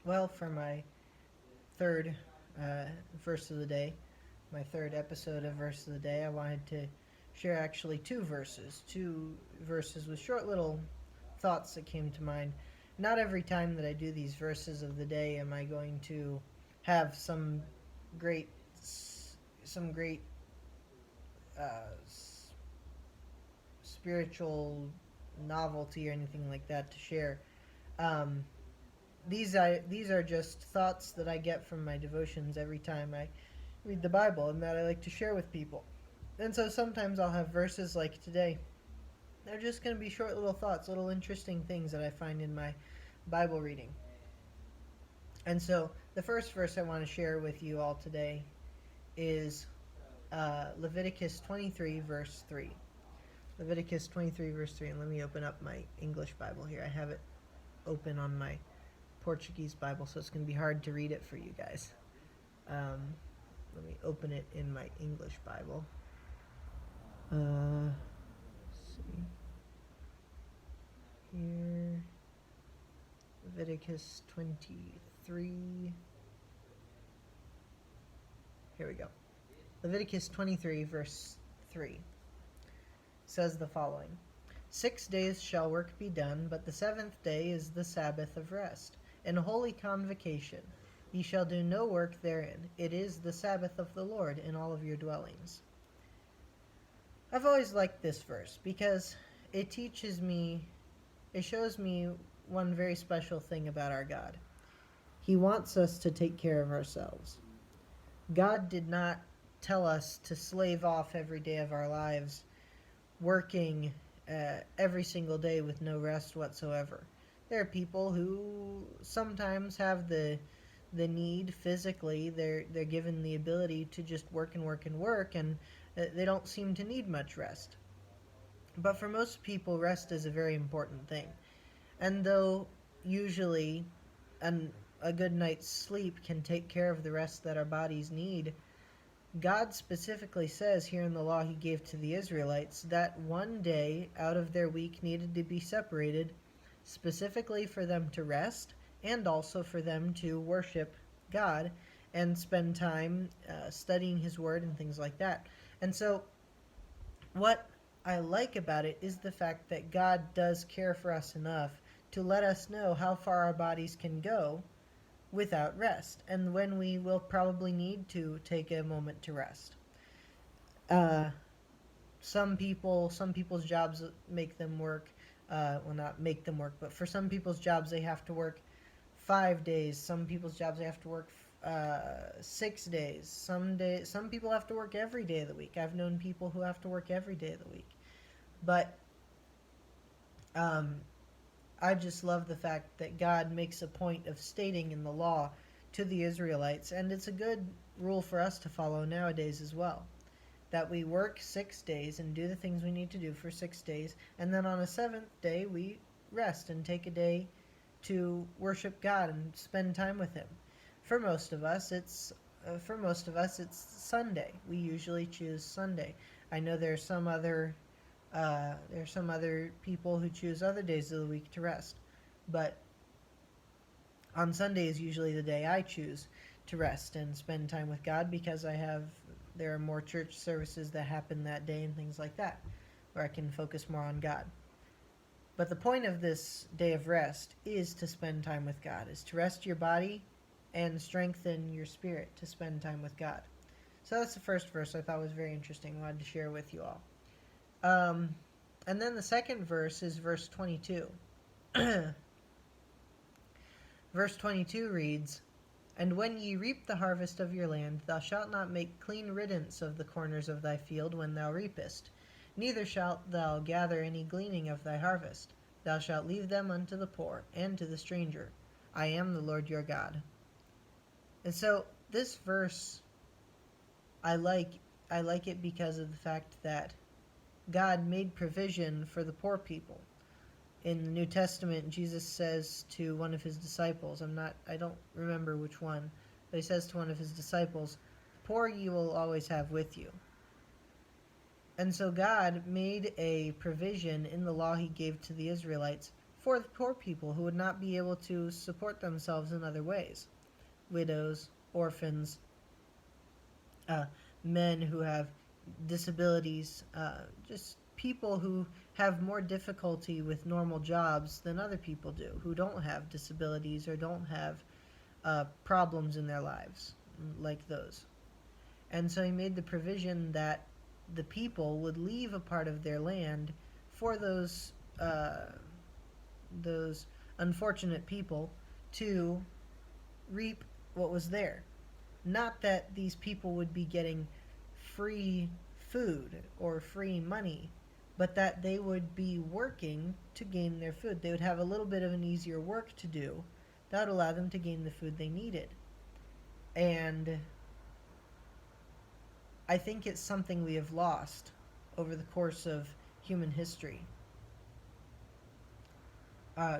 Well, for my third verse of the day, my third episode of Verse of the Day, I wanted to share actually two verses with short little thoughts that came to mind. Not every time that I do these verses of the day am I going to have great, some great uh, spiritual novelty or anything like that to share. Um, these are just thoughts that I get from my devotions every time I read the Bible and that I like to share with people. And so sometimes I'll have verses like today. They're just going to be short little thoughts, little interesting things that I find in my Bible reading. And so the first verse I want to share with you all today is Leviticus 23, verse 3. Leviticus 23, verse 3. And let me open up my English Bible here. I have it open on my Portuguese Bible, so it's going to be hard to read it for you guys. Let me open it in my English Bible. Let's see. Here. Leviticus 23. Here we go. Leviticus 23, verse 3 says the following: 6 days shall work be done, but the seventh day is the Sabbath of rest, and holy convocation. Ye shall do no work therein. It is the Sabbath of the Lord in all of your dwellings. I've always liked this verse because it shows me one very special thing about our God. He wants us to take care of ourselves. God did not tell us to slave off every day of our lives, working every single day with no rest whatsoever. There are people who sometimes have the need physically. They're given the ability to just work and work and work, and they don't seem to need much rest. But for most people, rest is a very important thing. And though usually a good night's sleep can take care of the rest that our bodies need, God specifically says here in the law he gave to the Israelites that one day out of their week needed to be separated specifically for them to rest and also for them to worship God and spend time studying his word and things like that. And so what I like about it is the fact that God does care for us enough to let us know how far our bodies can go without rest, and when we will probably need to take a moment to rest. Uh, some people's jobs make them work. Well, not make them work, but for some people's jobs they have to work 5 days. Some people's jobs they have to work 6 days. Some people have to work every day of the week. I've known people who have to work every day of the week. But um, I just love the fact that God makes a point of stating in the law to the Israelites, and it's a good rule for us to follow nowadays as well, that we work 6 days and do the things we need to do for 6 days, and then on a seventh day we rest and take a day to worship God and spend time with Him. For most of us, it's Sunday. We usually choose Sunday. I know there are some other people who choose other days of the week to rest, but on Sunday is usually the day I choose to rest and spend time with God because there are more church services that happen that day and things like that, where I can focus more on God. But the point of this day of rest is to spend time with God, is to rest your body and strengthen your spirit to spend time with God. So that's the first verse I thought was very interesting. I wanted to share with you all. And then the second verse is verse 22. Verse 22 reads, And when ye reap the harvest of your land, thou shalt not make clean riddance of the corners of thy field when thou reapest, neither shalt thou gather any gleaning of thy harvest. Thou shalt leave them unto the poor and to the stranger. I am the Lord your God. And so this verse, I like it because of the fact that God made provision for the poor people. In the New Testament, Jesus says to one of his disciples, I don't remember which one, but he says to one of his disciples, "The poor you will always have with you." And so God made a provision in the law he gave to the Israelites for the poor people who would not be able to support themselves in other ways. Widows, orphans, uh, men who have disabilities, just people who have more difficulty with normal jobs than other people do, who don't have disabilities or don't have problems in their lives like those. And so he made the provision that the people would leave a part of their land for those unfortunate people to reap what was there. Not that these people would be getting free food or free money, but that they would be working to gain their food. They would have a little bit of an easier work to do that would allow them to gain the food they needed. And I think it's something we have lost over the course of human history.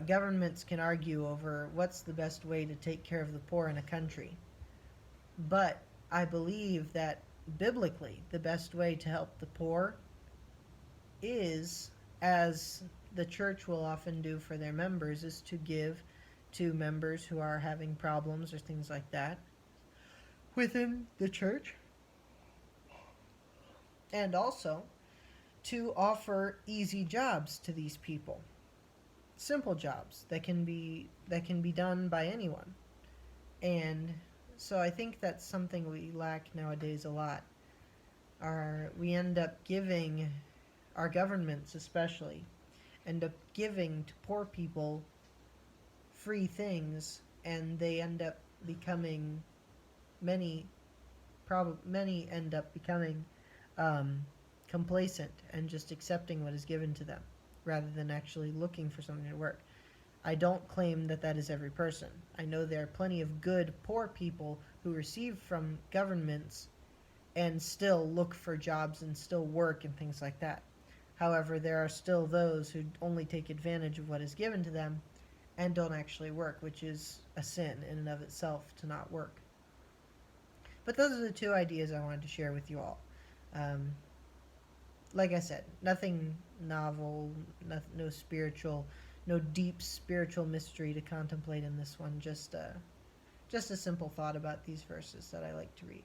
Governments can argue over what's the best way to take care of the poor in a country. But I believe that biblically, the best way to help the poor is, as the church will often do for their members, is to give to members who are having problems or things like that within the church. And also to offer easy jobs to these people. Simple jobs that can be done by anyone. And so I think that's something we lack nowadays a lot. We end up giving, our governments especially, end up giving to poor people free things, and they end up becoming, many end up becoming complacent and just accepting what is given to them rather than actually looking for something to work. I don't claim that that is every person. I know there are plenty of good poor people who receive from governments and still look for jobs and still work and things like that. However, there are still those who only take advantage of what is given to them and don't actually work, which is a sin in and of itself to not work. But those are the two ideas I wanted to share with you all. Like I said, nothing novel, no spiritual, no deep spiritual mystery to contemplate in this one. Just a simple thought about these verses that I like to read.